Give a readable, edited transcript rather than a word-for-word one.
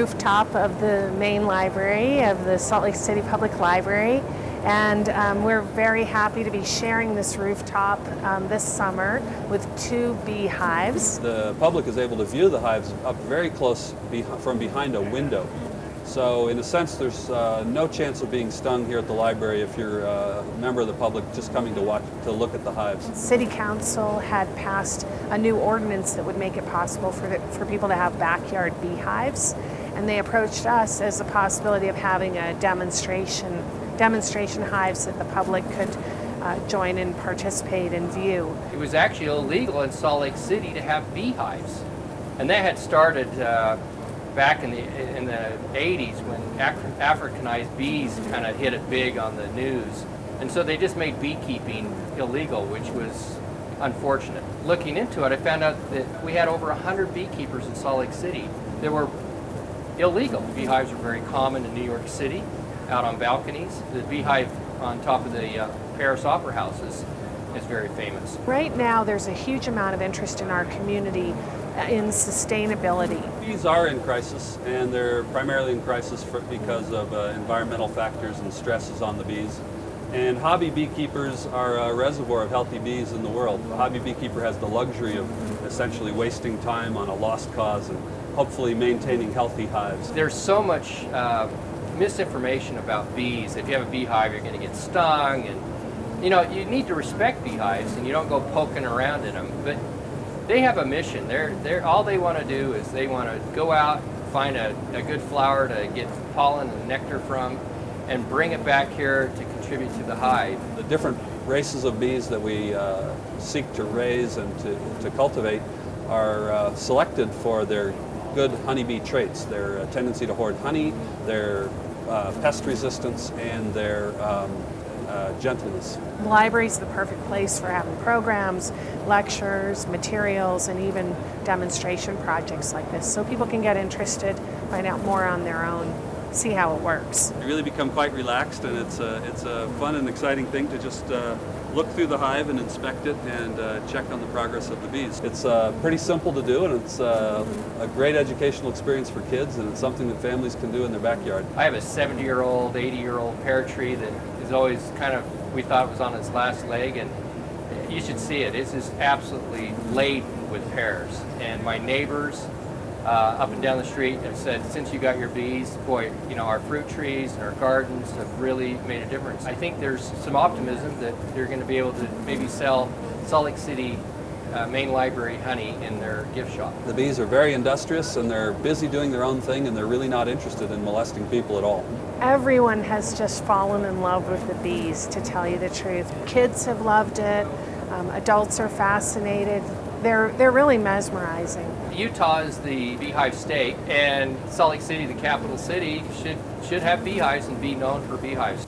rooftop of the main library of the Salt Lake City Public Library, and we're very happy to be sharing this rooftop this summer with 2 beehives. The public is able to view the hives up very close from behind a window. So in a sense, there's no chance of being stung here at the library if you're a member of the public just coming to look at the hives. City Council had passed a new ordinance that would make it possible for people to have backyard beehives, and they approached us as a possibility of having a demonstration hives that the public could join and participate and view. It was actually illegal in Salt Lake City to have beehives, and that had started back in the 80s when Africanized bees kind of hit it big on the news. And so they just made beekeeping illegal, which was unfortunate. Looking into it, I found out that we had over 100 beekeepers in Salt Lake City that were illegal. Beehives are very common in New York City, out on balconies. The beehive on top of the Paris Opera House is very famous. Right now, there's a huge amount of interest in our community in sustainability. Bees are in crisis, and they're primarily in crisis because of environmental factors and stresses on the bees. And hobby beekeepers are a reservoir of healthy bees in the world. The hobby beekeeper has the luxury of essentially wasting time on a lost cause and hopefully maintaining healthy hives. There's so much misinformation about bees. If you have a beehive, you're going to get stung, and you need to respect beehives, and you don't go poking around in them. But they have a mission. They're all they want to do is they want to go out, find a good flower to get pollen and nectar from, and bring it back here to contribute to the hive. The different races of bees that we seek to raise and to cultivate are selected for their good honeybee traits, their tendency to hoard honey, their pest resistance, and their gentleness. The library is the perfect place for having programs, lectures, materials, and even demonstration projects like this, so people can get interested, find out more on their own, see how it works. You really become quite relaxed, and it's a fun and exciting thing to just look through the hive and inspect it and check on the progress of the bees. It's pretty simple to do, and it's a great educational experience for kids, and it's something that families can do in their backyard. I have a 70-year-old, 80-year-old pear tree that is always kind of, we thought was on its last leg, and you should see it. It's just absolutely laden with pears. And my neighbors up and down the street have said, since you got your bees, boy, our fruit trees and our gardens have really made a difference. I think there's some optimism that they're going to be able to maybe sell Salt Lake City main library honey in their gift shop. The bees are very industrious, and they're busy doing their own thing, and they're really not interested in molesting people at all. Everyone has just fallen in love with the bees, to tell you the truth. Kids have loved it, adults are fascinated. They're really mesmerizing. Utah is the Beehive State, and Salt Lake City, the capital city, should have beehives and be known for beehives.